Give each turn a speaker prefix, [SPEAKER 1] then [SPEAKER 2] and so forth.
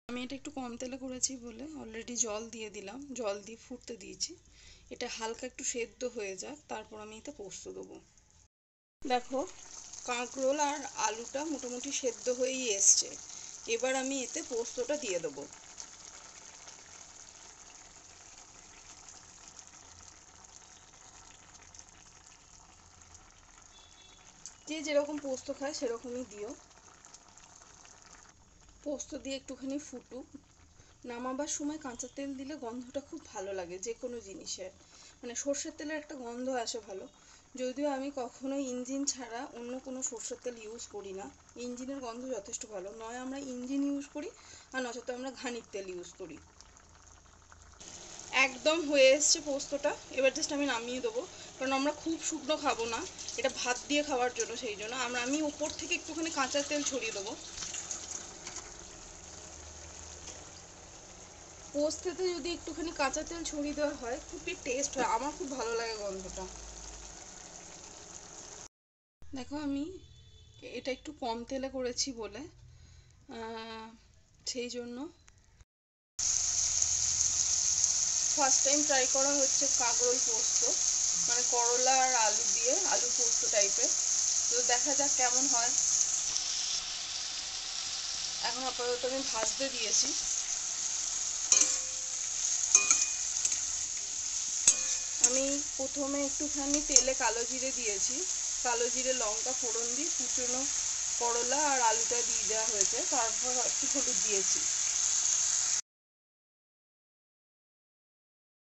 [SPEAKER 1] আমি এটা একটু কম তেলে করেছি বলে অলরেডি জল দিয়ে দিলাম, জল দিয়ে ফুটতে দিয়েছি। এটা হালকা একটু সেদ্ধ হয়ে যাক, তারপর আমি এতে পোস্ত দেবো। দেখো কাঁকরোল আর আলুটা মোটামুটি সেদ্ধ হয়েই এসছে। এবার আমি এতে পোস্তটা দিয়ে দেবো। যে যেরকম পোস্ত খায় সেরকমই দিও। পোস্ত দিয়ে একটুখানি ফুটুক। নামাবার সময় কাঁচা তেল দিলে গন্ধটা খুব ভালো লাগে যে কোনো জিনিসের, মানে সর্ষের তেলের একটা গন্ধ আসে ভালো। যদিও আমি কখনোই ইঞ্জিন ছাড়া অন্য কোনো সর্ষের তেল ইউজ করি না। ইঞ্জিনের গন্ধ যথেষ্ট ভালো, নয় আমরা ইঞ্জিন ইউজ করি আর নয়তো আমরা ঘানির তেল ইউজ করি। একদম হয়ে এসছে পোস্তটা, এবার জাস্ট আমি নামিয়ে দেবো। কারণ আমরা খুব শুকনো খাবো না, এটা ভাত দিয়ে খাওয়ার জন্য, সেই জন্য আমি উপর থেকে একটুখানি কাঁচা তেল ছড়িয়ে দেবো। পোস্তেতে যদি একটুখানি কাঁচা তেল ছড়িয়ে দেওয়া হয় খুবই টেস্ট হয়, আমার খুব ভালো লাগে গন্ধটা। দেখো আমি এটা একটু কম তেলে করেছি বলে সেই জন্য ফার্স্ট টাইম ট্রাই করা হচ্ছে কাঁকরোল পোস্ত, মানে করলা আর আলু দিয়ে আলু পোস্ত টাইপের। তো দেখা যাক কেমন হয়। এখন আপাতত আমি ভাজতে দিয়েছি। আমি প্রথমে একটুখানি তেলে কালো জিরে দিয়েছি, কালো জিরে লঙ্কা ফোড়ন দিয়ে কুচনো করলা আর আলুটা দিয়ে দেওয়া হয়েছে, তারপর একটু হলুদ দিয়েছি।